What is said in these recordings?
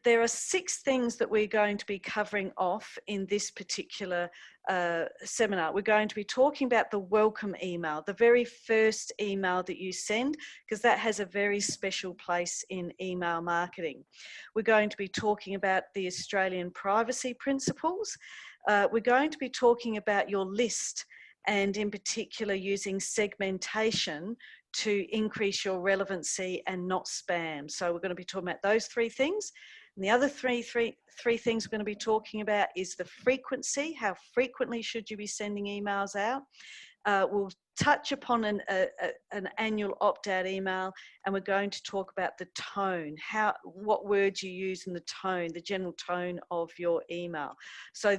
there are 6 things that we're going to be covering off in this particular seminar. We're going to be talking about the welcome email, the very first email that you send, because that has a very special place in email marketing. We're going to be talking about the Australian privacy principles. We're going to be talking about your list, and in particular using segmentation to increase your relevancy and not spam. So we're going to be talking about those 3 things. And the other three things we're going to be talking about is the frequency. How frequently should you be sending emails out? We'll touch upon an annual opt-out email, and we're going to talk about the tone, what words you use in the tone, the general tone of your email. So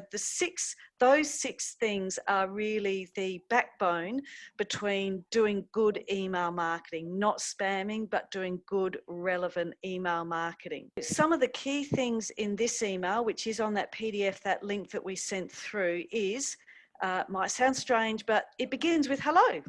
those 6 things are really the backbone between doing good email marketing, not spamming, but doing good, relevant email marketing. Some of the key things in this email, which is on that PDF, that link that we sent through, is might sound strange, but it begins with hello.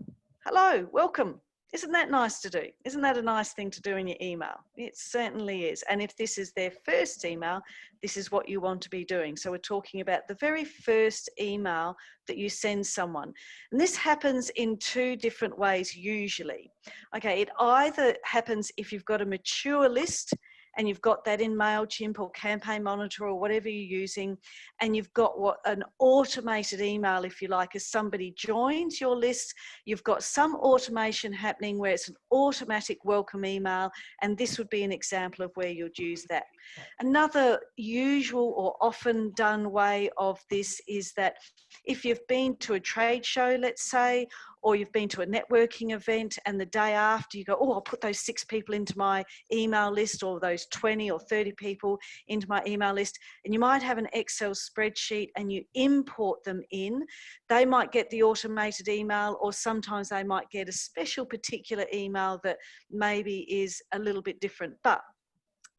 Hello, welcome. Isn't that nice to do? Isn't that a nice thing to do in your email? It certainly is. And if this is their first email, this is what you want to be doing. So we're talking about the very first email that you send someone. And this happens in 2 different ways usually. Okay, it either happens if you've got a mature list and you've got that in MailChimp or Campaign Monitor or whatever you're using, and you've got an automated email, if you like, as somebody joins your list, you've got some automation happening where it's an automatic welcome email, and this would be an example of where you'd use that. Another usual or often done way of this is that if you've been to a trade show, let's say, or you've been to a networking event, and the day after you go, oh, I'll put those 6 people into my email list, or those 20 or 30 people into my email list, and you might have an Excel spreadsheet and you import them in. They might get the automated email, or sometimes they might get a special particular email that maybe is a little bit different, but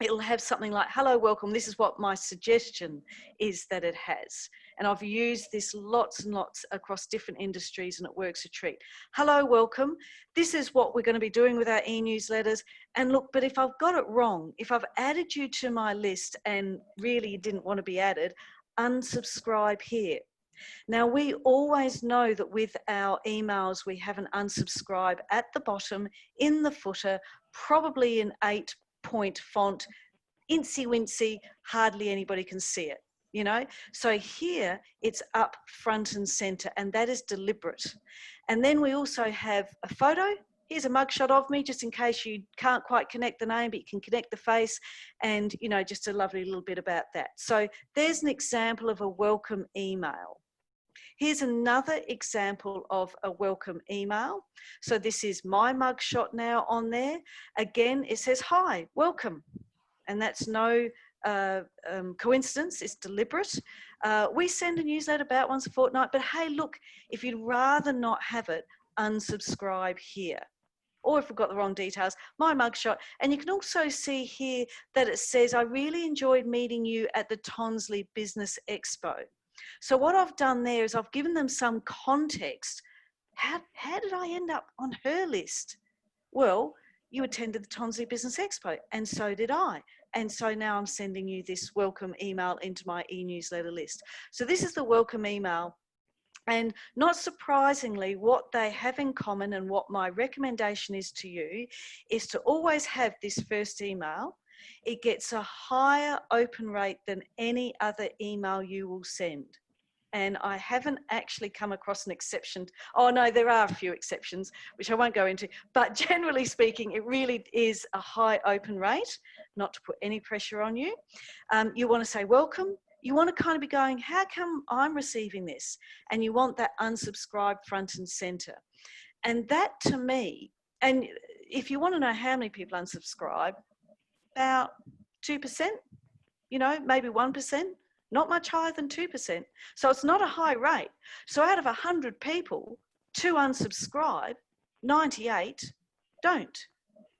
it'll have something like, hello, welcome. This is what my suggestion is that it has. And I've used this lots and lots across different industries, and it works a treat. Hello, welcome. This is what we're going to be doing with our e-newsletters. And look, but if I've got it wrong, if I've added you to my list and really you didn't want to be added, unsubscribe here. Now, we always know that with our emails, we have an unsubscribe at the bottom in the footer, probably in 8-point font, incy wincy, hardly anybody can see it, you know. So here it's up front and center, and that is deliberate. And then we also have a photo. Here's a mugshot of me, just in case you can't quite connect the name, but you can connect the face, and, you know, just a lovely little bit about that. So there's an example of a welcome email. Here's another example of a welcome email. So this is my mugshot now on there. Again, it says, hi, welcome. And that's no coincidence, it's deliberate. We send a newsletter about once a fortnight, but hey, look, if you'd rather not have it, unsubscribe here. Or if we've got the wrong details, my mugshot. And you can also see here that it says, I really enjoyed meeting you at the Tonsley Business Expo. So what I've done there is I've given them some context. How did I end up on her list? Well, you attended the Tonsley Business Expo, and so did I. And so now I'm sending you this welcome email into my e-newsletter list. So this is the welcome email. And not surprisingly, what they have in common, and what my recommendation is to you, is to always have this first email. It gets a higher open rate than any other email you will send. And I haven't actually come across an exception. Oh no, there are a few exceptions, which I won't go into, but generally speaking, it really is a high open rate, not to put any pressure on you. You want to say welcome. You want to kind of be going, how come I'm receiving this? And you want that unsubscribe front and center. And that to me, and if you want to know how many people unsubscribe, about 2%, you know, maybe 1%. Not much higher than 2%. So it's not a high rate. So out of 100 people, 2 unsubscribe, 98 don't.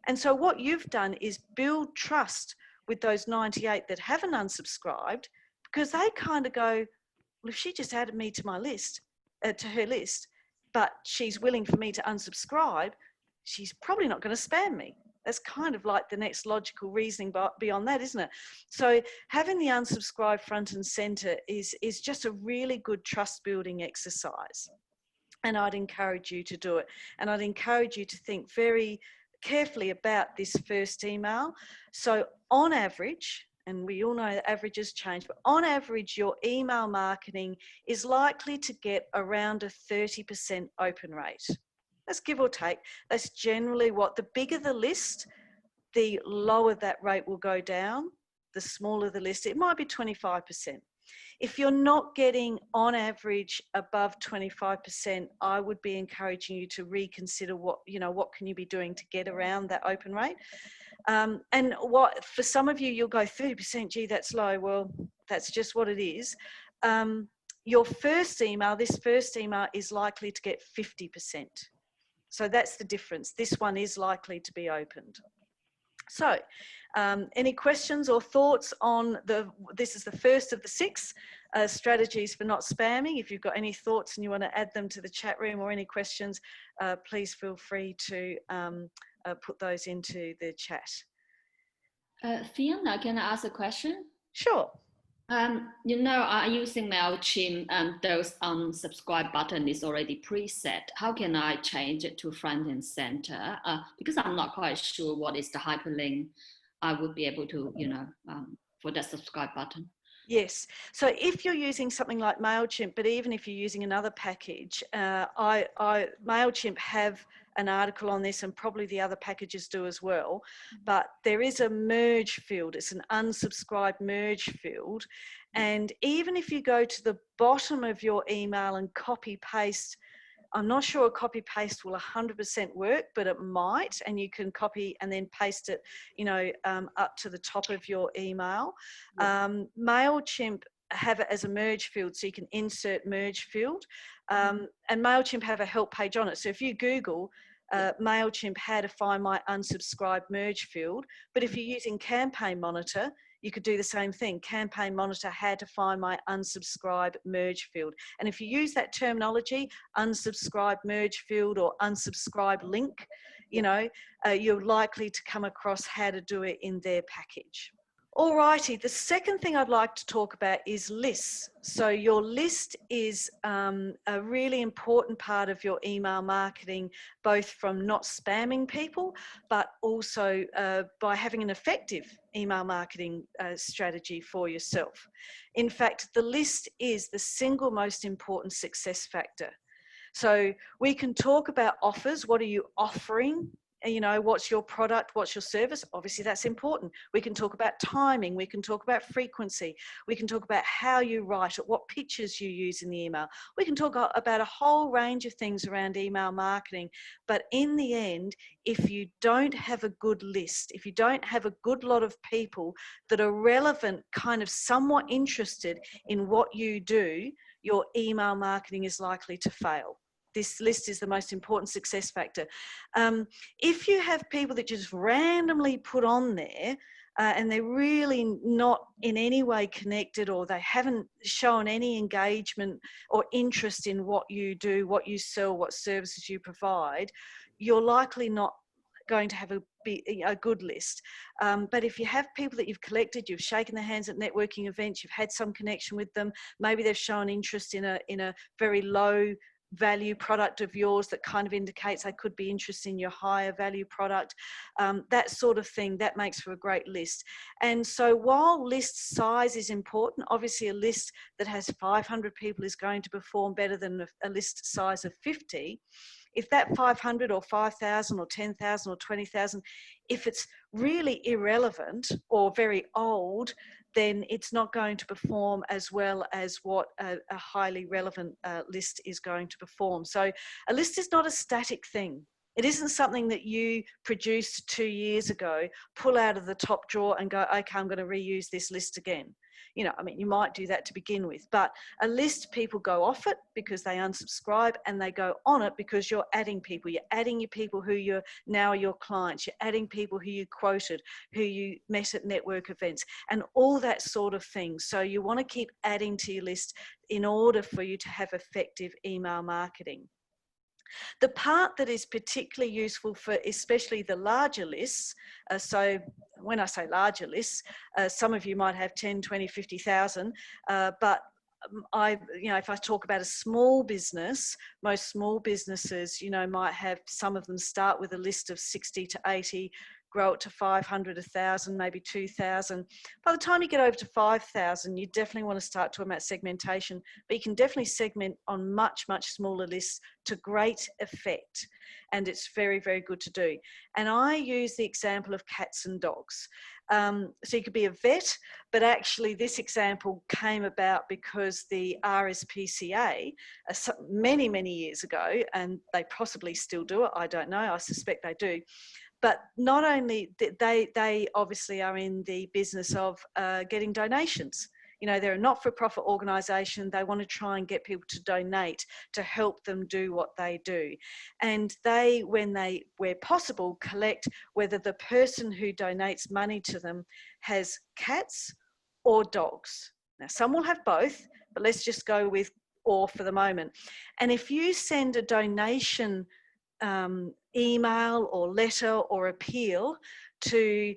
And so what you've done is build trust with those 98 that haven't unsubscribed, because they kind of go, well, if she just added me to my list, to her list, but she's willing for me to unsubscribe, she's probably not going to spam me. That's kind of like the next logical reasoning beyond that, isn't it? So having the unsubscribe front and center is just a really good trust building exercise. And I'd encourage you to do it. And I'd encourage you to think very carefully about this first email. So on average, and we all know that averages change, but on average, your email marketing is likely to get around a 30% open rate. That's give or take. That's generally what, the bigger the list, the lower that rate will go down. The smaller the list, it might be 25%. If you're not getting on average above 25%, I would be encouraging you to reconsider what can you be doing to get around that open rate. And what, for some of you, you'll go 30%, gee, that's low. Well, that's just what it is. Your first email, this first email is likely to get 50%. So that's the difference. This one is likely to be opened. So any questions or thoughts on this is the first of the 6 strategies for not spamming. If you've got any thoughts and you want to add them to the chat room or any questions, please feel free to put those into the chat. Fiona, can I ask a question? Sure. I'm using MailChimp and those unsubscribe button is already preset. How can I change it to front and center? Because I'm not quite sure what is the hyperlink I would be able to, for that subscribe button. Yes. So if you're using something like MailChimp, but even if you're using another package, MailChimp have an article on this, and probably the other packages do as well, but there is a merge field. It's an unsubscribe merge field. And even if you go to the bottom of your email and copy paste, I'm not sure a copy paste will 100% work, but it might, and you can copy and then paste it, up to the top of your email. MailChimp have it as a merge field, so you can insert merge field, and MailChimp have a help page on it. So if you Google MailChimp how to find my unsubscribe merge field, but if you're using Campaign Monitor, you could do the same thing. Campaign Monitor how to find my unsubscribe merge field. And if you use that terminology, unsubscribe merge field or unsubscribe link, you're likely to come across how to do it in their package. Alrighty, the second thing I'd like to talk about is lists. So your list is a really important part of your email marketing, both from not spamming people, but also by having an effective email marketing strategy for yourself. In fact, the list is the single most important success factor. So we can talk about offers. What are you offering? What's your product, what's your service? Obviously that's important. We can talk about timing, we can talk about frequency, we can talk about how you write it, what pictures you use in the email. We can talk about a whole range of things around email marketing, but in the end, if you don't have a good list, if you don't have a good lot of people that are relevant, kind of somewhat interested in what you do, your email marketing is likely to fail. This list is the most important success factor. If you have people that just randomly put on there and they're really not in any way connected, or they haven't shown any engagement or interest in what you do, what you sell, what services you provide, you're likely not going to have a good list. But if you have people that you've collected, you've shaken their hands at networking events, you've had some connection with them, maybe they've shown interest in a very low value product of yours that kind of indicates they could be interested in your higher value product, that sort of thing, that makes for a great list. And so while list size is important, obviously a list that has 500 people is going to perform better than a list size of 50. If that 500 or 5,000 or 10,000 or 20,000, if it's really irrelevant or very old, then it's not going to perform as well as what a highly relevant list is going to perform. So a list is not a static thing. It isn't something that you produced 2 years ago, pull out of the top drawer and go, okay, I'm going to reuse this list again. You might do that to begin with, but a list, people go off it because they unsubscribe, and they go on it because you're adding people. You're adding your people who you're now your clients. You're adding people who you quoted, who you met at network events, and all that sort of thing. So you want to keep adding to your list in order for you to have effective email marketing. The part that is particularly useful for especially the larger lists, so when I say larger lists, some of you might have 10, 20, 50,000, but if I talk about a small business, most small businesses, might have, some of them start with a list of 60 to 80, grow it to 500, 1,000, maybe 2,000. By the time you get over to 5,000, you definitely want to start talking about segmentation, but you can definitely segment on much, much smaller lists to great effect. And it's very, very good to do. And I use the example of cats and dogs. So you could be a vet, but actually this example came about because the RSPCA, many, many years ago, and they possibly still do it, I don't know, I suspect they do, but not only, they obviously are in the business of getting donations. They're a not-for-profit organisation. They want to try and get people to donate to help them do what they do. And they, where possible, collect whether the person who donates money to them has cats or dogs. Now, some will have both, but let's just go with or for the moment. And if you send a donation email or letter or appeal to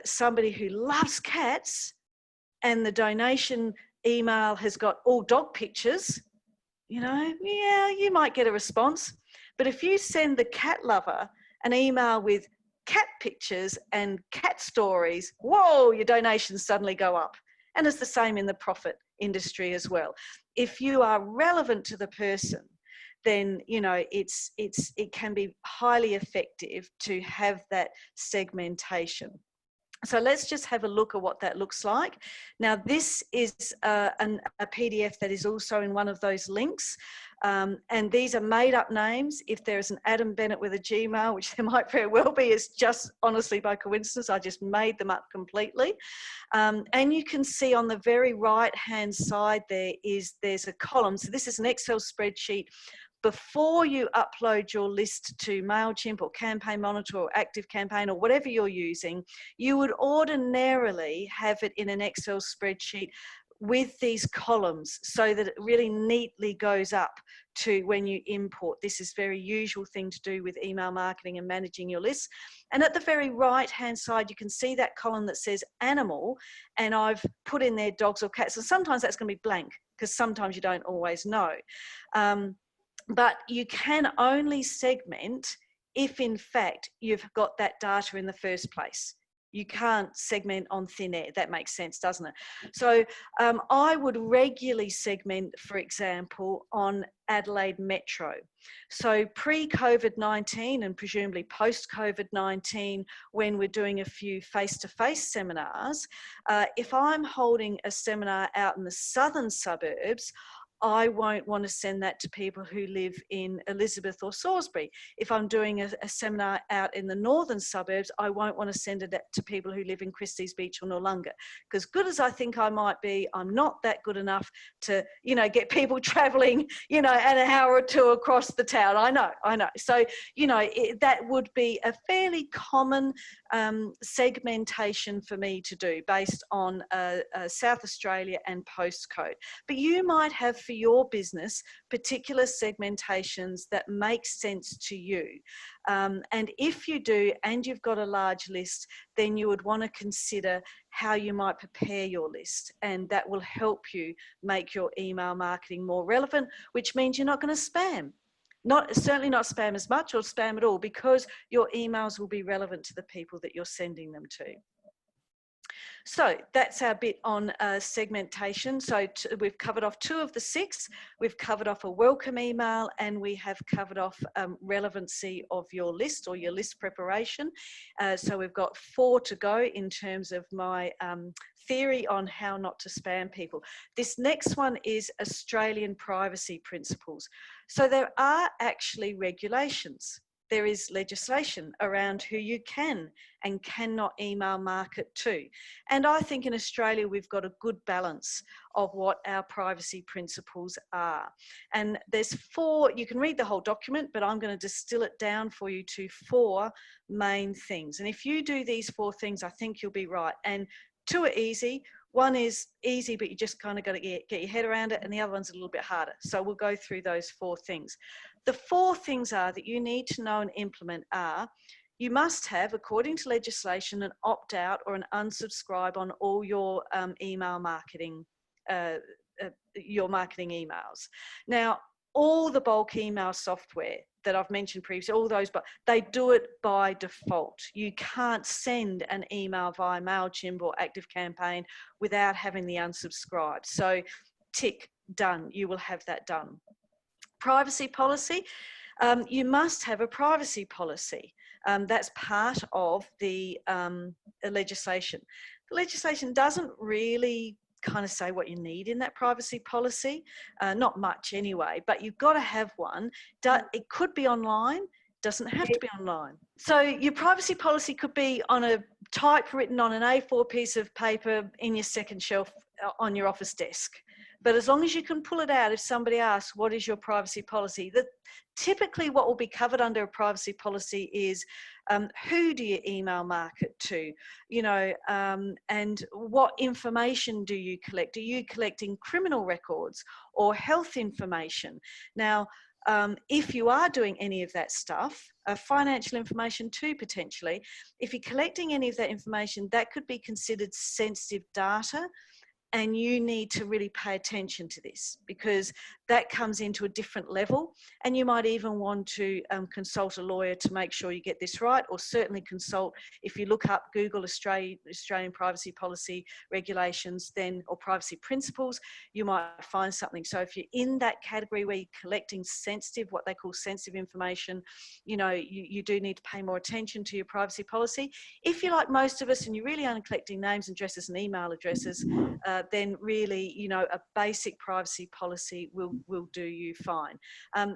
somebody who loves cats, and the donation email has got all dog pictures, yeah, you might get a response. But if you send the cat lover an email with cat pictures and cat stories, whoa, your donations suddenly go up. And it's the same in the profit industry as well. If you are relevant to the person, then it can be highly effective to have that segmentation. So let's just have a look at what that looks like. Now, this is a PDF that is also in one of those links. And these are made up names. If there's an Adam Bennett with a Gmail, which there might very well be, it's just honestly by coincidence, I just made them up completely. And you can see on the very right-hand side there's a column. So this is an Excel spreadsheet. Before you upload your list to MailChimp or Campaign Monitor or ActiveCampaign or whatever you're using, you would ordinarily have it in an Excel spreadsheet with these columns so that it really neatly goes up to when you import. This is a very usual thing to do with email marketing and managing your lists. And at the very right-hand side, you can see that column that says animal, and I've put in there dogs or cats. And sometimes that's going to be blank because sometimes you don't always know. But you can only segment if, in fact, you've got that data in the first place. You can't segment on thin air. That makes sense, doesn't it? So I would regularly segment, for example, on Adelaide Metro. So pre-COVID-19 and presumably post-COVID-19, when we're doing a few face-to-face seminars, if I'm holding a seminar out in the southern suburbs, I won't want to send that to people who live in Elizabeth or Salisbury. If I'm doing a seminar out in the northern suburbs, I won't want to send it to people who live in Christie's Beach or Noarlunga. Because good as I think I might be, I'm not that good enough to, get people traveling, an hour or two across the town. I know. So, that would be a fairly common segmentation for me to do based on South Australia and postcode. But you might have for your business particular segmentations that make sense to you. And if you do, and you've got a large list, then you would want to consider how you might prepare your list, and that will help you make your email marketing more relevant, which means you're not going to spam. Certainly not spam as much or spam at all, because your emails will be relevant to the people that you're sending them to. So that's our bit on segmentation. So we've covered off 2 of the 6. We've covered off a welcome email, and we have covered off relevancy of your list or your list preparation. So we've got 4 to go in terms of my theory on how not to spam people. This next one is Australian privacy principles. So there are actually regulations. There is legislation around who you can and cannot email market to. And I think in Australia, we've got a good balance of what our privacy principles are. And there's 4, you can read the whole document, but I'm going to distill it down for you to 4 main things. And if you do these 4 things, I think you'll be right. And 2 are easy. One is easy, but you just kind of got to get your head around it, and the other one's a little bit harder. So we'll go through those 4 things. the 4 things are that you need to know and implement are: you must have, according to legislation, an opt-out or an unsubscribe on all your email marketing, your marketing emails. Now, all the bulk email software that I've mentioned previously, all those, but they do it by default. You can't send an email via MailChimp or ActiveCampaign without having the unsubscribe. So tick, done, you will have that done. Privacy policy, you must have a privacy policy. That's part of the legislation. The legislation doesn't really kind of say what you need in that privacy policy, not much anyway, but you've got to have one. It could be online, doesn't have to be online. So your privacy policy could be on a typewritten on an A4 piece of paper in your second shelf on your office desk. But as long as you can pull it out, if somebody asks, what is your privacy policy? Typically what will be covered under a privacy policy is who do you email market to, and what information do you collect? Are you collecting criminal records or health information? Now, if you are doing any of that stuff, financial information too, potentially, if you're collecting any of that information, that could be considered sensitive data. And you need to really pay attention to this, because that comes into a different level, and you might even want to consult a lawyer to make sure you get this right, or certainly consult, if you look up Google Australian privacy policy regulations, or privacy principles, you might find something. So if you're in that category where you're collecting sensitive, what they call sensitive information, you do need to pay more attention to your privacy policy. If you're like most of us and you're really only collecting names and addresses and email addresses, then really, a basic privacy policy will do you fine.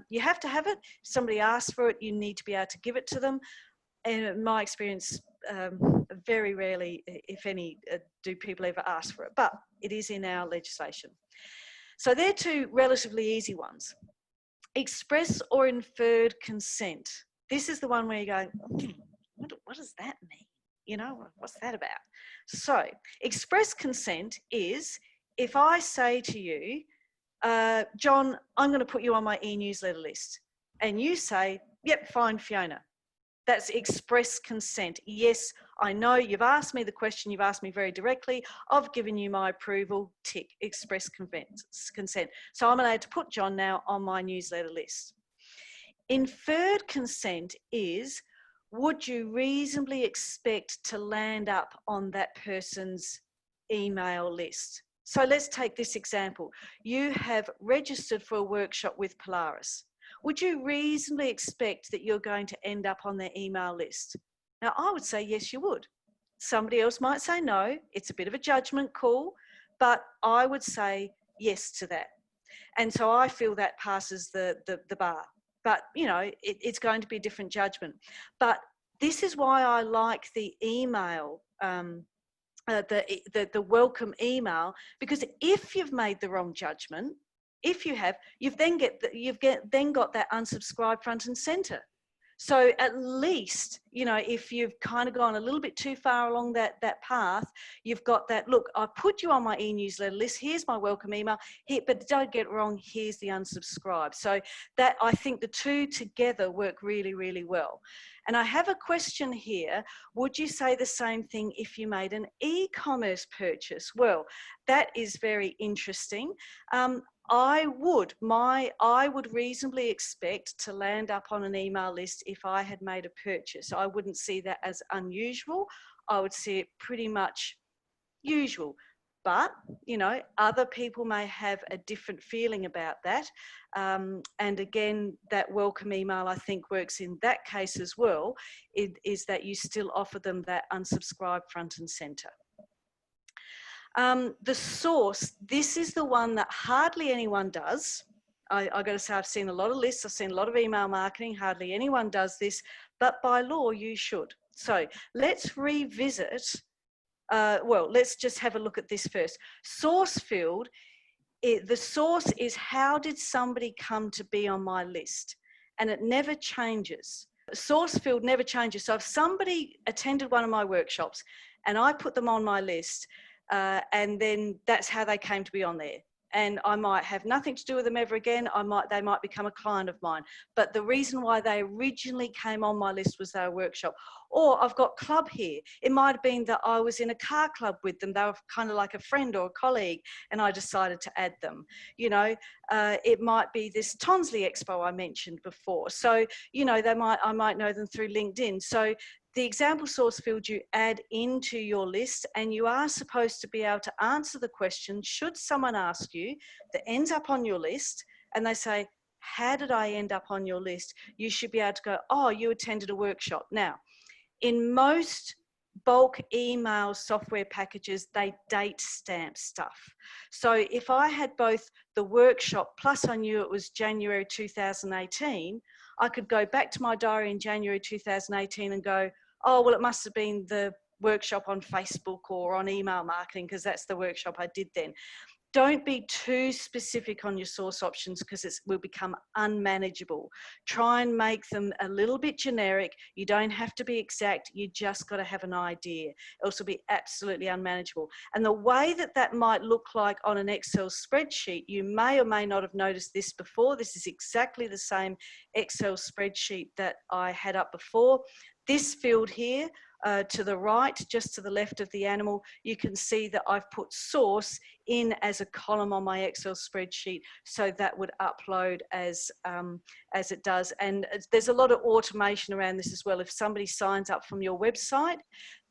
You have to have it. If somebody asks for it, you need to be able to give it to them. And in my experience, very rarely, if any, do people ever ask for it, but it is in our legislation. So they're 2 relatively easy ones. Express or inferred consent. This is the one where you go, what does that mean? What's that about? So express consent is if I say to you, John, I'm going to put you on my e-newsletter list. And you say, yep, fine, Fiona. That's express consent. Yes, I know you've asked me the question, you've asked me very directly. I've given you my approval, tick, express consent. So I'm allowed to put John now on my newsletter list. Inferred consent is, would you reasonably expect to land up on that person's email list? So let's take this example. You have registered for a workshop with Polaris. Would you reasonably expect that you're going to end up on their email list? Now, I would say yes, you would. Somebody else might say no. It's a bit of a judgment call, but I would say yes to that. And so I feel that passes the bar. But, it's going to be a different judgment. But this is why I like the email, the welcome email, because if you've made the wrong judgment, if you have, you've then got that unsubscribe front and center. So at least, if you've kind of gone a little bit too far along that path, you've got that, look, I put you on my e-newsletter list, here's my welcome email, but don't get it wrong, here's the unsubscribe. So that, I think the 2 together work really, really well. And I have a question here. Would you say the same thing if you made an e-commerce purchase? Well, that is very interesting. I would reasonably expect to land up on an email list if I had made a purchase. I wouldn't see that as unusual. I would see it pretty much usual. But, other people may have a different feeling about that. And again, that welcome email, I think, works in that case as well, is that you still offer them that unsubscribe front and center. The source, this is the one that hardly anyone does. I got to say, I've seen a lot of lists, I've seen a lot of email marketing, hardly anyone does this, but by law you should. So let's revisit, let's just have a look at this first. Source field, the source is how did somebody come to be on my list? And it never changes. Source field never changes. So if somebody attended one of my workshops and I put them on my list, and then that's how they came to be on there. and I might have nothing to do with them ever again. They might become a client of mine. But the reason why they originally came on my list was their workshop. Or I've got club here. It might have been that I was in a car club with them. They were kind of like a friend or a colleague, and I decided to add them. You know, it might be this Tonsley Expo I mentioned before. So, you know, I might know them through LinkedIn. So the example source field you add into your list, and you are supposed to be able to answer the question, should someone ask you, that ends up on your list, and they say, how did I end up on your list? You should be able to go, oh, you attended a workshop. Now, in most bulk email software packages, they date stamp stuff. So if I had both the workshop plus I knew it was January 2018, I could go back to my diary in January 2018 and go, oh, well, it must have been the workshop on Facebook or on email marketing, because that's the workshop I did then. Don't be too specific on your source options, because it will become unmanageable. Try and make them a little bit generic. You don't have to be exact. You just got to have an idea. Else it'll be absolutely unmanageable. And the way that that might look like on an Excel spreadsheet, you may or may not have noticed this before. This is exactly the same Excel spreadsheet that I had up before. This field here, to the right, just to the left of the animal, you can see that I've put source in as a column on my Excel spreadsheet, so that would upload as it does. And there's a lot of automation around this as well. If somebody signs up from your website,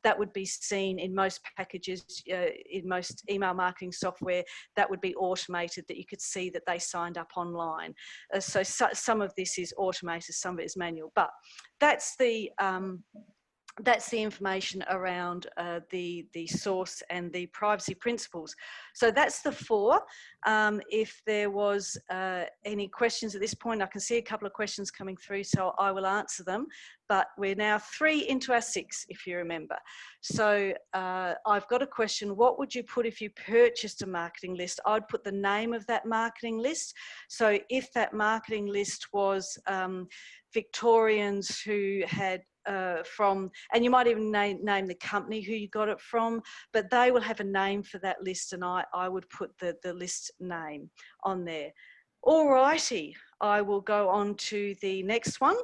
that would be seen in most packages, in most email marketing software, that would be automated, that you could see that they signed up online. So some of this is automated, some of it is manual, but that's the information around the source and the privacy principles. So that's the 4. If there was any questions at this point, I can see a couple of questions coming through, so I will answer them. But we're now 3 into our 6, if you remember. So I've got a question. What would you put if you purchased a marketing list? I'd put the name of that marketing list. So if that marketing list was Victorians who had and you might even name the company who you got it from, but they will have a name for that list, and I would put the list name on there. Alrighty, I will go on to the next one,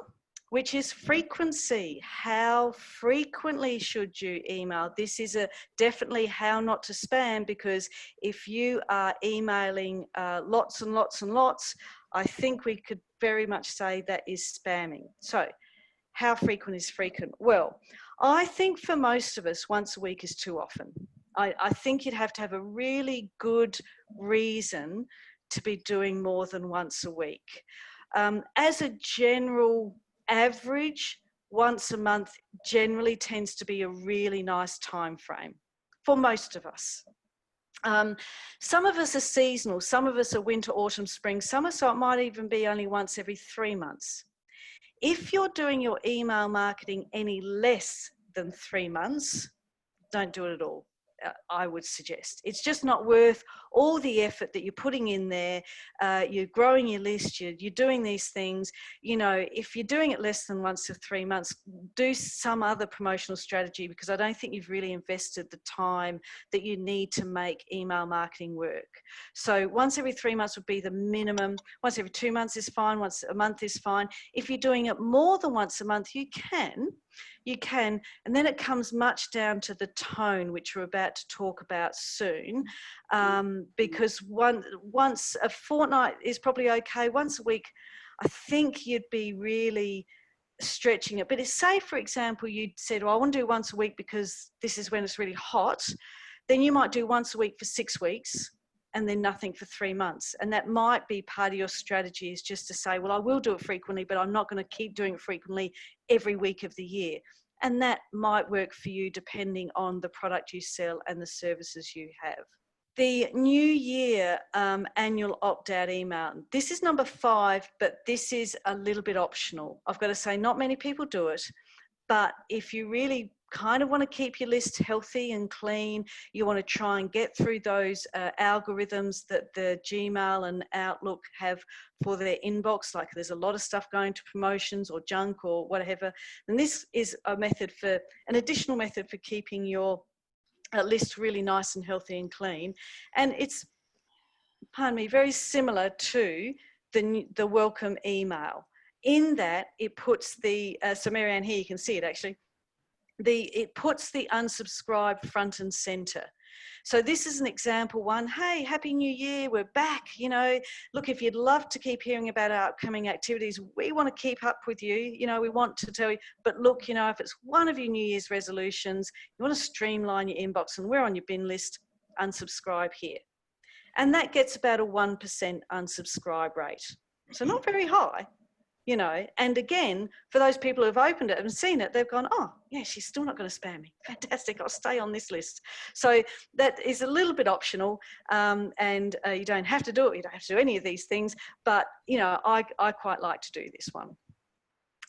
which is frequency. How frequently should you email? This is definitely how not to spam, because if you are emailing lots and lots and lots, I think we could very much say that is spamming. So how frequent is frequent? Well, I think for most of us, once a week is too often. I think you'd have to have a really good reason to be doing more than once a week. As a general average, once a month generally tends to be a really nice time frame for most of us. Some of us are seasonal, some of us are winter, autumn, spring, summer, so it might even be only once every 3 months. If you're doing your email marketing any less than 3 months, don't do it at all. I would suggest. It's just not worth all the effort that you're putting in there. You're growing your list, you're doing these things. You know, if you're doing it less than once to 3 months, do some other promotional strategy, because I don't think you've really invested the time that you need to make email marketing work. So once every 3 months would be the minimum. Once every 2 months is fine. Once a month is fine. If you're doing it more than once a month, you can, and then it comes much down to the tone, which we're about to talk about soon, because once a fortnight is probably okay. Once a week, I think you'd be really stretching it. But if, say, for example, you said, well, I want to do once a week because this is when it's really hot, then you might do once a week for 6 weeks and then nothing for 3 months. And that might be part of your strategy, is just to say, well, I will do it frequently, but I'm not going to keep doing it frequently every week of the year. And that might work for you depending on the product you sell and the services you have. The New Year annual opt-out email. This is number 5, but this is a little bit optional. I've got to say, not many people do it, but if you really kind of want to keep your list healthy and clean, you want to try and get through those algorithms that the Gmail and Outlook have for their inbox, like there's a lot of stuff going to promotions or junk or whatever, and this is a method for, an additional method for keeping your list really nice and healthy and clean. And it's pardon me, very similar to the welcome email, in that it puts the, so Marianne, here you can see it actually, it puts the unsubscribe front and center. So this is an example one. Hey, Happy New Year, we're back. You know, look, if you'd love to keep hearing about our upcoming activities, we want to keep up with you. You know, we want to tell you, but look, you know, if it's one of your New Year's resolutions, you want to streamline your inbox and we're on your bin list, unsubscribe here. And that gets about a 1% unsubscribe rate. So not very high, you know. And again, for those people who've opened it and seen it, they've gone, oh, yeah, she's still not going to spam me. Fantastic, I'll stay on this list. So that is a little bit optional, and you don't have to do it. You don't have to do any of these things. But, you know, I quite like to do this one.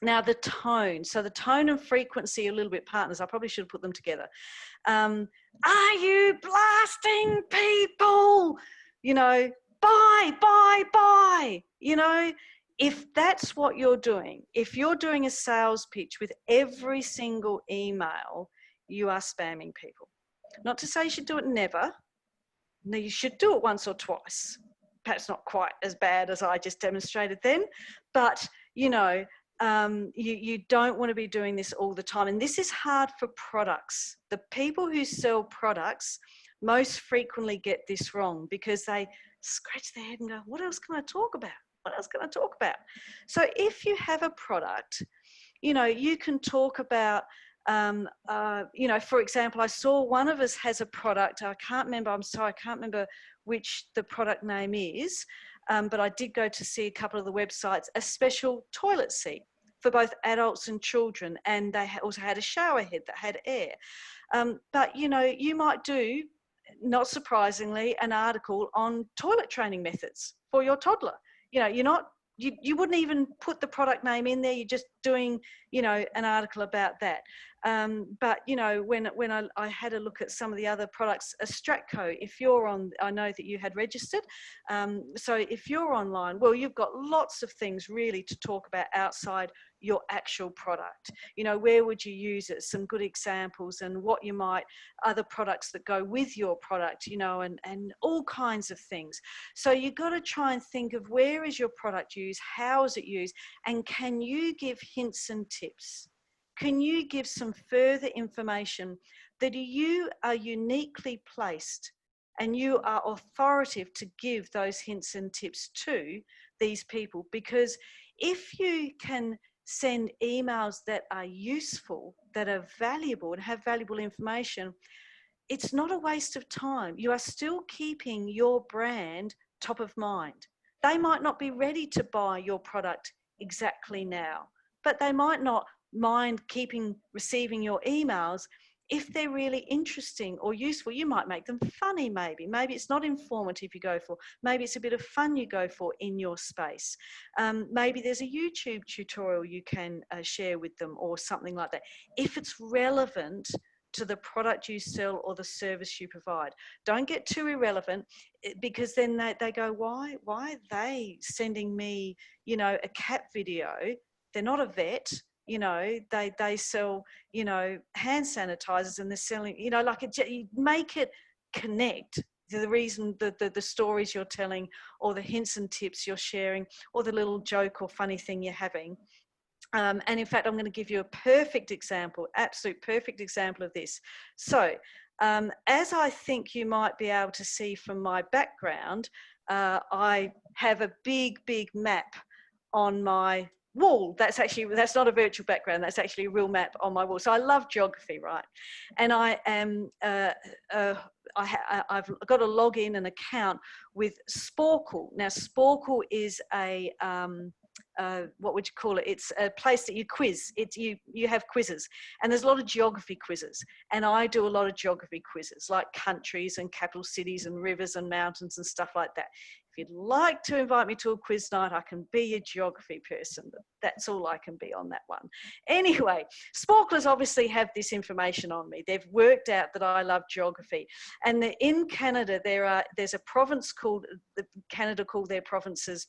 Now, the tone. So the tone and frequency are a little bit partners. I probably should have put them together. Are you blasting people? You know, buy, you know, if that's what you're doing, if you're doing a sales pitch with every single email, you are spamming people. Not to say you should do it never. No, you should do it once or twice. Perhaps not quite as bad as I just demonstrated then, but, you know, you don't want to be doing this all the time. And this is hard for products. The people who sell products most frequently get this wrong because they scratch their head and go, what else can I talk about? What else can I talk about? So if you have a product, you know, you can talk about, you know, for example, I saw one of us has a product. I can't remember, I'm sorry, I can't remember which the product name is, but I did go to see a couple of the websites, a special toilet seat for both adults and children. And they also had a shower head that had air. But, you know, you might do, not surprisingly, an article on toilet training methods for your toddler. You know, you're not, you wouldn't even put the product name in there. You're just doing, you know, an article about that. But, you know, when I had a look at some of the other products, a Stratco, if you're on, I know that you had registered. So if you're online, well, you've got lots of things really to talk about outside your actual product. You know, where would you use it? Some good examples and what you might, other products that go with your product, you know, and all kinds of things. So you've got to try and think of where is your product used, how is it used, and can you give hints and tips? Can you give some further information that you are uniquely placed and you are authoritative to give those hints and tips to these people? Because if you can send emails that are useful, that are valuable and have valuable information, it's not a waste of time. You are still keeping your brand top of mind. They might not be ready to buy your product exactly now, but they might not mind receiving your emails if they're really interesting or useful. You might make them funny, maybe it's not informative you go for, maybe it's a bit of fun you go for in your space. Maybe there's a YouTube tutorial you can share with them or something like that, if it's relevant to the product you sell or the service you provide. Don't get too irrelevant, because then they go, why are they sending me, you know, a cat video? They're not a vet. You know, they sell, you know, hand sanitizers, and they're selling, you know, like you make it connect to the reason, the stories you're telling, or the hints and tips you're sharing, or the little joke or funny thing you're having. And in fact, I'm going to give you a perfect example, absolute perfect example of this. So as I think you might be able to see from my background, I have a big map on my wall. That's not a virtual background, that's actually a real map on my wall. So I love geography, right? And I am I've got a login and account with Sporkle. Now Sporkle is a what would you call it? It's a place that you quiz. You have quizzes, and there's a lot of geography quizzes, and I do a lot of geography quizzes, like countries and capital cities and rivers and mountains and stuff like that. If you'd like to invite me to a quiz night, I can be a geography person, but that's all I can be on that one. Anyway, Sporklers obviously have this information on me. They've worked out that I love geography. And in Canada, there's a province called, Canada call their provinces,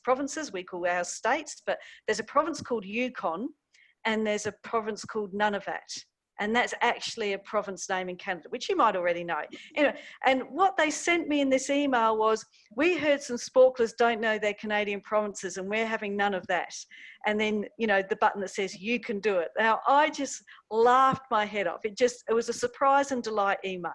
we call our states, but there's a province called Yukon, and there's a province called Nunavut. And that's actually a province name in Canada, which you might already know. Anyway, and what they sent me in this email was, we heard some sporklers don't know their Canadian provinces and we're having none of that. And then, you know, the button that says you can do it. Now, I just laughed my head off. It was a surprise and delight email.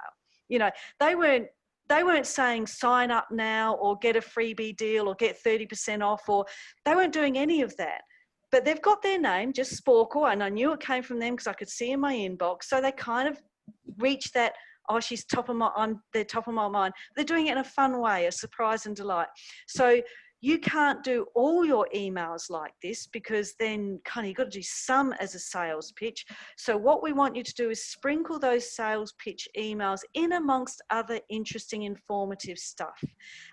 You know, they weren't saying sign up now or get a freebie deal or get 30% off, or they weren't doing any of that. But they've got their name, just Sporkle, and I knew it came from them because I could see in my inbox. So they kind of reached that, oh, they're top of my mind. They're doing it in a fun way, a surprise and delight. So you can't do all your emails like this, because then kind of you've got to do some as a sales pitch. So what we want you to do is sprinkle those sales pitch emails in amongst other interesting, informative stuff.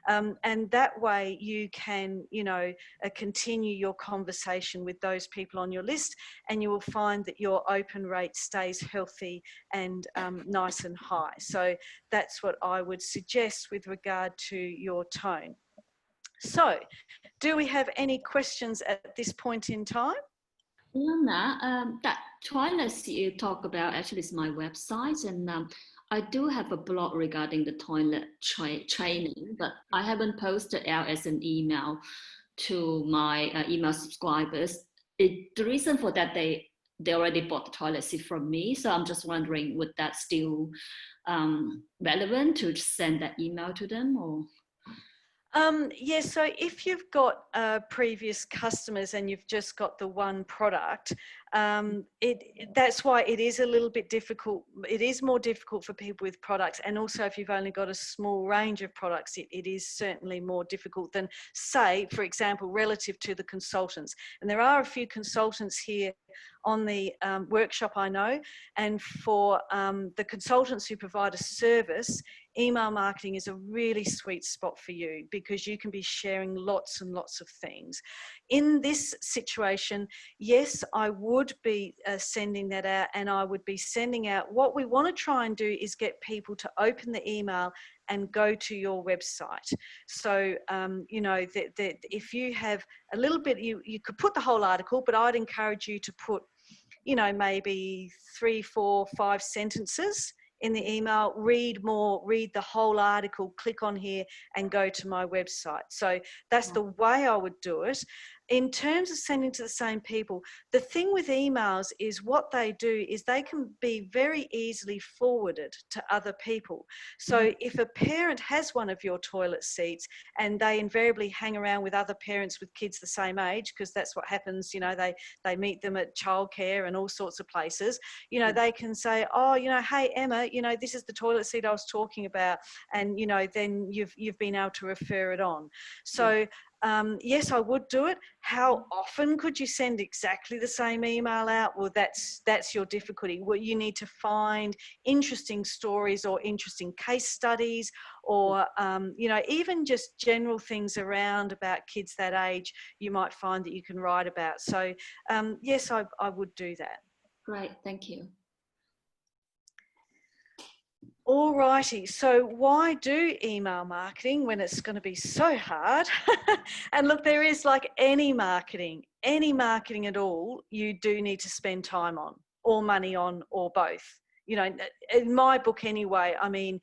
And that way you can, you know, continue your conversation with those people on your list, and you will find that your open rate stays healthy and nice and high. So that's what I would suggest with regard to your tone. So, do we have any questions at this point in time? Lana, that toilets you talk about actually is my website, and I do have a blog regarding the toilet training, but I haven't posted out as an email to my email subscribers. The reason for that, they already bought the toilet seat from me, so I'm just wondering, would that still relevant to send that email to them, or? Yes, so if you've got previous customers and you've just got the one product, that's why it is a little bit difficult. It is more difficult for people with products, and also if you've only got a small range of products, it is certainly more difficult than, say, for example, relative to the consultants. And there are a few consultants here on the workshop, I know, and for the consultants who provide a service, email marketing is a really sweet spot for you, because you can be sharing lots and lots of things. In this situation, yes, I would be sending that out, and I would be sending out, what we want to try and do is get people to open the email and go to your website. So, you know, if you have a little bit, you could put the whole article, but I'd encourage you to put, you know, maybe 3, 4, 5 sentences in the email, read the whole article, click on here and go to my website. So that's the way I would do it. In terms of sending to the same people, the thing with emails is what they do is they can be very easily forwarded to other people. So if a parent has one of your toilet seats and they invariably hang around with other parents with kids the same age, because that's what happens, you know, they meet them at childcare and all sorts of places, you know, they can say, oh, you know, hey, Emma, you know, this is the toilet seat I was talking about. And, you know, then you've been able to refer it on. So, yes, I would do it. How often could you send exactly the same email out? Well, that's your difficulty. Well, you need to find interesting stories or interesting case studies, or you know, even just general things around about kids that age you might find that you can write about. So yes, I would do that. Great, thank you. All righty, so why do email marketing when it's going to be so hard? And look, there is, like any marketing at all, you do need to spend time on, or money on, or both. You know, in my book anyway, I mean,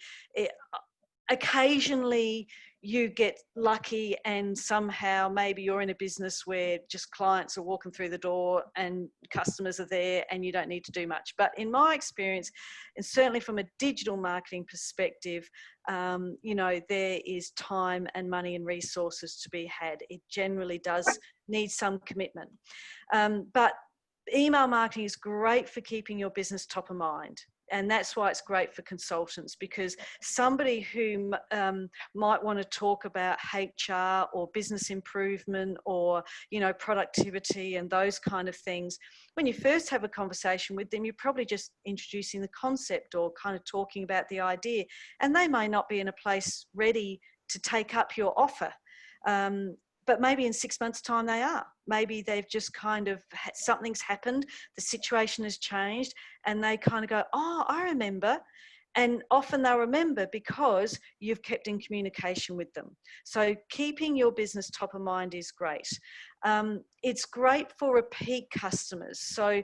occasionally you get lucky and somehow maybe you're in a business where just clients are walking through the door and customers are there and you don't need to do much. But in my experience, and certainly from a digital marketing perspective, you know, there is time and money and resources to be had. It generally does need some commitment. But email marketing is great for keeping your business top of mind. And that's why it's great for consultants, because somebody who might want to talk about HR or business improvement or, you know, productivity and those kind of things, when you first have a conversation with them, you're probably just introducing the concept or kind of talking about the idea, and they may not be in a place ready to take up your offer. But maybe in 6 months' time they are. Maybe they've just kind of, something's happened, the situation has changed, and they kind of go, oh, I remember. And often they'll remember because you've kept in communication with them. So keeping your business top of mind is great. It's great for repeat customers. So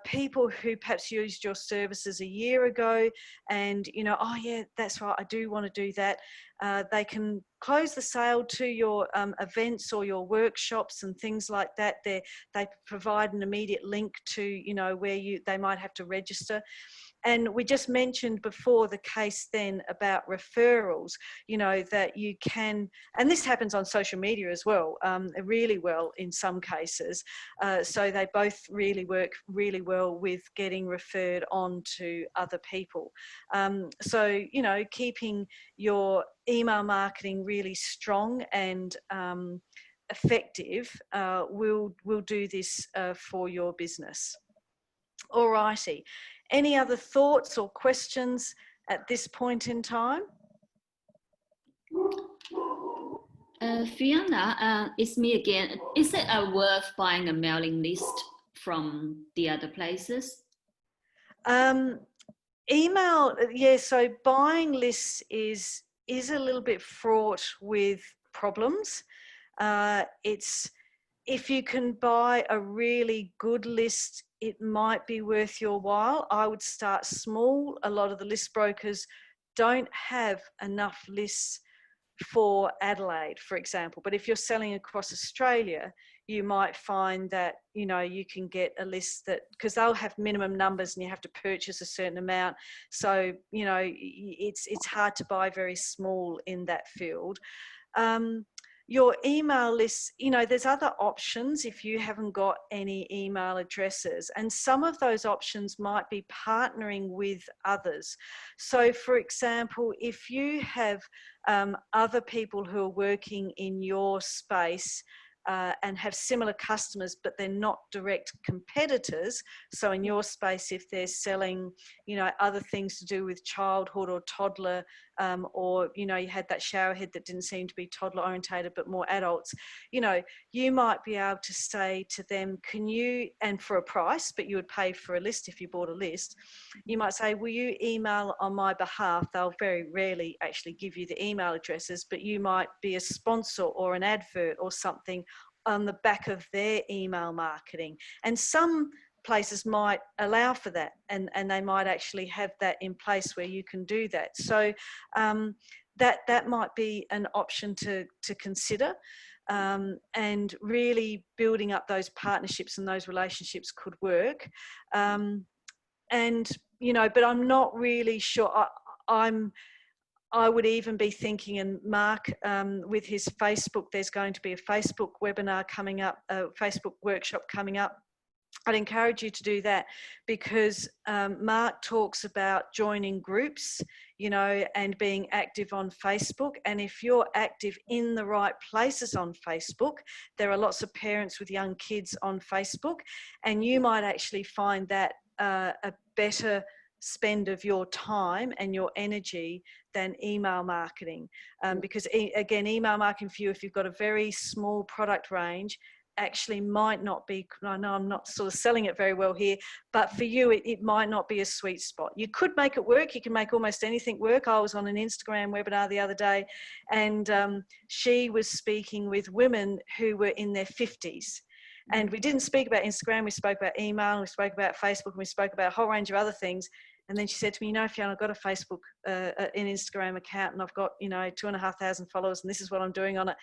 people who perhaps used your services a year ago and, you know, oh yeah, that's right, I do want to do that. They can close the sale to your events or your workshops and things like that. They provide an immediate link to, you know, where they might have to register. And we just mentioned before the case then about referrals, you know, that you can, and this happens on social media as well, really well in some cases. So they both really work really well with getting referred on to other people. So, you know, keeping your email marketing really strong and effective will do this for your business. Alrighty. Any other thoughts or questions at this point in time? Fiona, it's me again. Is it worth buying a mailing list from the other places? Email, yeah, so buying lists is a little bit fraught with problems. If you can buy a really good list, it might be worth your while. I would start small. A lot of the list brokers don't have enough lists for Adelaide, for example. But if you're selling across Australia, you might find that, you know, you can get a list that, because they'll have minimum numbers and you have to purchase a certain amount. So, you know, it's hard to buy very small in that field. Your email list, you know, there's other options if you haven't got any email addresses, and some of those options might be partnering with others. So for example, if you have other people who are working in your space and have similar customers, but they're not direct competitors. So in your space, if they're selling, you know, other things to do with childhood or toddler, or, you know, you had that shower head that didn't seem to be toddler orientated, but more adults, you know, you might be able to say to them, can you, and for a price, but you would pay for a list if you bought a list, you might say, will you email on my behalf? They'll very rarely actually give you the email addresses, but you might be a sponsor or an advert or something on the back of their email marketing. And some places might allow for that, and they might actually have that in place where you can do that. So that might be an option to consider, and really building up those partnerships and those relationships could work. And, you know, but I'm not really sure. I would even be thinking, and Mark, with his Facebook, there's going to be a Facebook webinar coming up, a Facebook workshop coming up. I'd encourage you to do that, because Mark talks about joining groups, you know, and being active on Facebook. And if you're active in the right places on Facebook, there are lots of parents with young kids on Facebook, and you might actually find that a better spend of your time and your energy than email marketing, because again, email marketing for you, if you've got a very small product range, actually might not be, I know I'm not sort of selling it very well here, but for you it might not be a sweet spot. You could make it work, you can make almost anything work. I was on an Instagram webinar the other day, and she was speaking with women who were in their 50s. And we didn't speak about Instagram, we spoke about email, we spoke about Facebook, and we spoke about a whole range of other things. And then she said to me, you know, Fiona, I've got a Facebook, an Instagram account, and I've got, you know, 2,500 followers, and this is what I'm doing on it.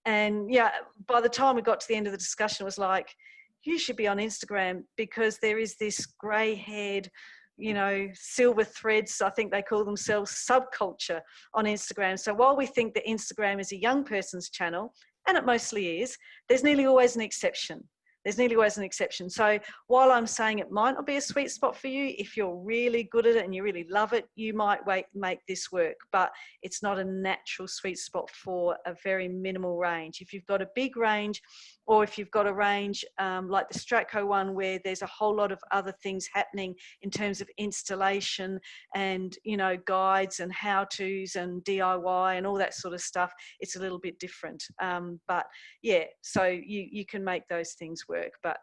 And yeah, by the time we got to the end of the discussion, it was like, you should be on Instagram, because there is this grey-haired, you know, silver threads, I think they call themselves, subculture on Instagram. So while we think that Instagram is a young person's channel, and it mostly is, there's nearly always an exception. There's nearly always an exception. So while I'm saying it might not be a sweet spot for you, if you're really good at it and you really love it, you might make this work, but it's not a natural sweet spot for a very minimal range. If you've got a big range, or if you've got a range like the Stratco one, where there's a whole lot of other things happening in terms of installation and, you know, guides and how-tos and DIY and all that sort of stuff, it's a little bit different. But yeah, so you can make those things work, but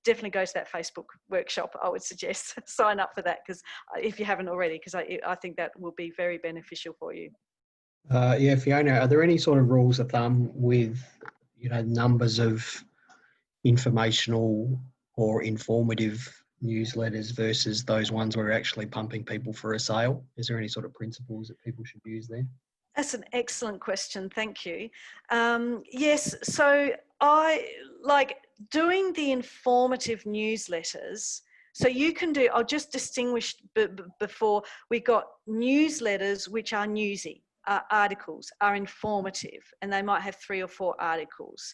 definitely go to that Facebook workshop. I would suggest sign up for that, because if you haven't already, because I think that will be very beneficial for you. Yeah, Fiona, are there any sort of rules of thumb with, numbers of informational or informative newsletters versus those ones where we're actually pumping people for a sale? Is there any sort of principles that people should use there? That's an excellent question. Thank you. Yes, so I like doing the informative newsletters. So you can do, I'll just distinguish before, we got newsletters which are newsy, articles are informative, and they might have 3 or 4 articles.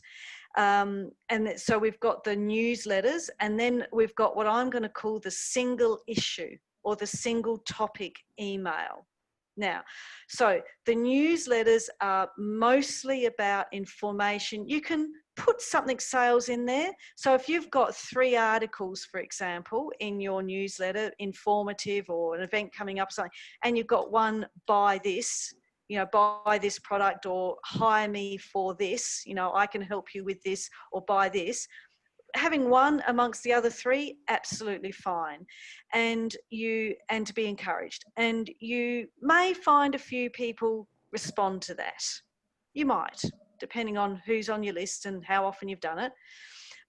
And so we've got the newsletters, and then we've got what I'm going to call the single issue or the single topic email. Now, so the newsletters are mostly about information. You can put something sales in there. So if you've got 3 articles, for example, in your newsletter, informative or an event coming up, something, and you've got one, buy this, buy this product, or hire me for this, I can help you with this, or buy this. Having one amongst the other 3, absolutely fine, and to be encouraged. And you may find a few people respond to that. You might, depending on who's on your list and how often you've done it.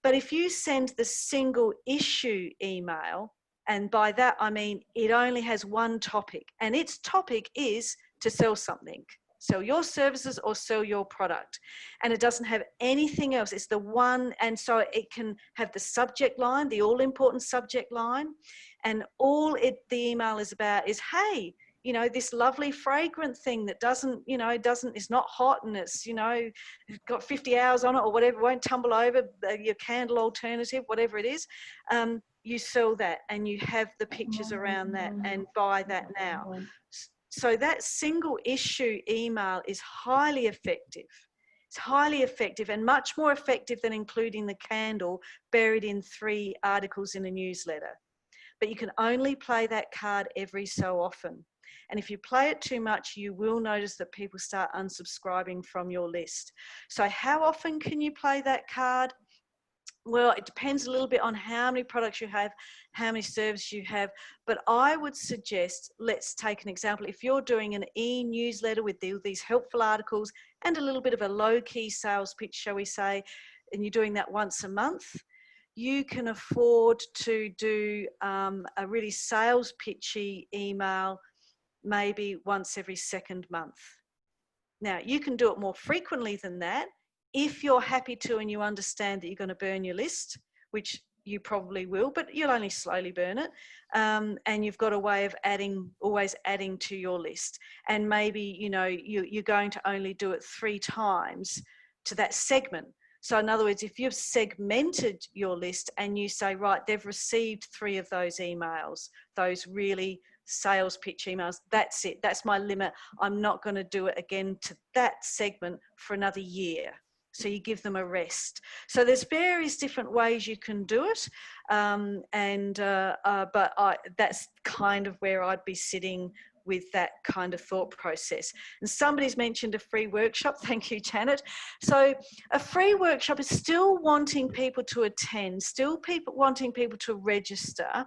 But if you send the single issue email, and by that I mean it only has one topic, and its topic is to sell something. Sell your services or sell your product, and it doesn't have anything else. It's the one, and so it can have the subject line, the all-important subject line, and all the email is about is, hey, this lovely fragrant thing that it's not hot, and it's got 50 hours on it or whatever, won't tumble over, your candle alternative, whatever it is. You sell that, and you have the pictures around that, and buy that now. So that single issue email is highly effective. It's highly effective, and much more effective than including the candle buried in 3 articles in a newsletter. But you can only play that card every so often. And if you play it too much, you will notice that people start unsubscribing from your list. So how often can you play that card? Well, it depends a little bit on how many products you have, how many services you have. But I would suggest, let's take an example. If you're doing an e-newsletter with these helpful articles and a little bit of a low-key sales pitch, shall we say, and you're doing that once a month, you can afford to do a really sales pitchy email maybe once every 2nd month. Now, you can do it more frequently than that if you're happy to, and you understand that you're going to burn your list, which you probably will, but you'll only slowly burn it. And you've got a way of always adding to your list. And maybe, you're going to only do it 3 times to that segment. So in other words, if you've segmented your list and you say, right, they've received 3 of those emails, those really sales pitch emails, that's it, that's my limit. I'm not going to do it again to that segment for another year. So you give them a rest. So there's various different ways you can do it. That's kind of where I'd be sitting with that kind of thought process. And somebody's mentioned a free workshop. Thank you, Janet. So a free workshop is still wanting people to attend, still wanting people to register,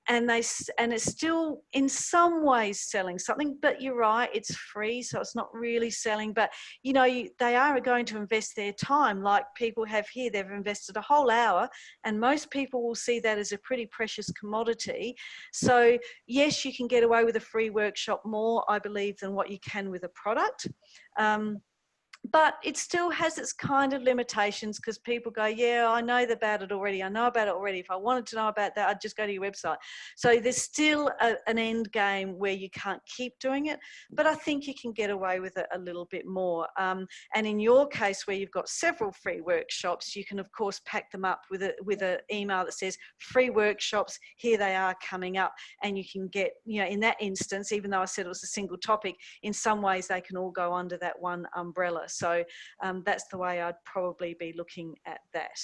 and it's still in some ways selling something, but you're right, it's free, so it's not really selling. But they are going to invest their time, like people have here. They've invested a whole hour, and most people will see that as a pretty precious commodity. So yes, you can get away with a free workshop more, I believe, than what you can with a product. But it still has its kind of limitations, because people go, yeah, I know about it already. I know about it already. If I wanted to know about that, I'd just go to your website. So there's still an end game where you can't keep doing it, but I think you can get away with it a little bit more. And in your case, where you've got several free workshops, you can, of course, pack them up with an email that says free workshops, here they are coming up. And you can get, in that instance, even though I said it was a single topic, in some ways they can all go under that one umbrella. So that's the way I'd probably be looking at that.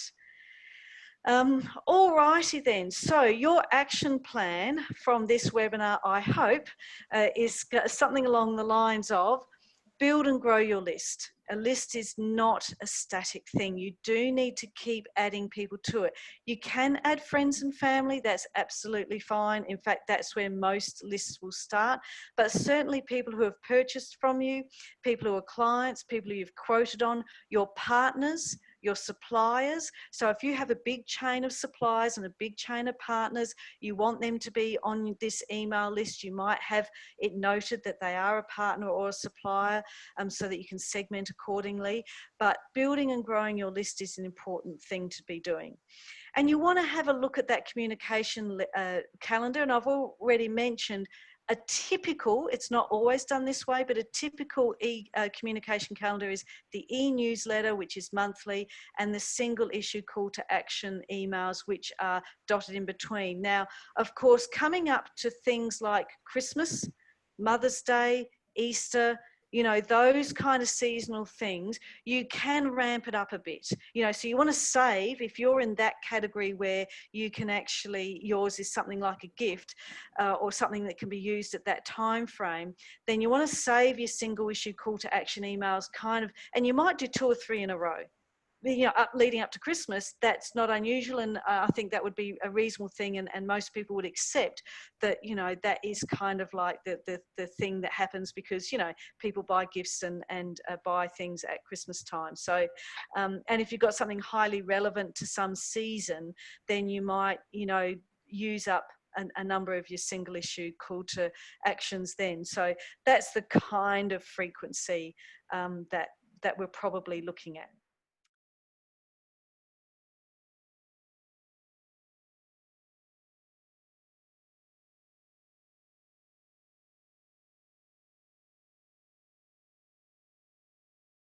All righty then. So your action plan from this webinar, I hope, is something along the lines of build and grow your list. A list is not a static thing. You do need to keep adding people to it. You can add friends and family. That's absolutely fine. In fact, that's where most lists will start. But certainly people who have purchased from you, people who are clients, people who you've quoted on, your partners, your suppliers. So if you have a big chain of suppliers and a big chain of partners, you want them to be on this email list. You might have it noted that they are a partner or a supplier, so that you can segment accordingly. But building and growing your list is an important thing to be doing. And you want to have a look at that communication calendar. And I've already mentioned a typical, it's not always done this way, but a typical communication calendar is the e-newsletter, which is monthly, and the single issue call to action emails, which are dotted in between. Now, of course, coming up to things like Christmas, Mother's Day, Easter, you know, those kind of seasonal things, you can ramp it up a bit. You know, so you want to save, if you're in that category where you can actually, yours is something like a gift or something that can be used at that time frame, then you want to save your single issue call to action emails kind of, and you might do 2 or 3 in a row. You know, leading up to Christmas, that's not unusual, and I think that would be a reasonable thing, and most people would accept that, you know, that is kind of like the thing that happens because, you know, people buy gifts and buy things at Christmas time. So, and if you've got something highly relevant to some season, then you might, you know, use up a number of your single issue call to actions then. So that's the kind of frequency that we're probably looking at.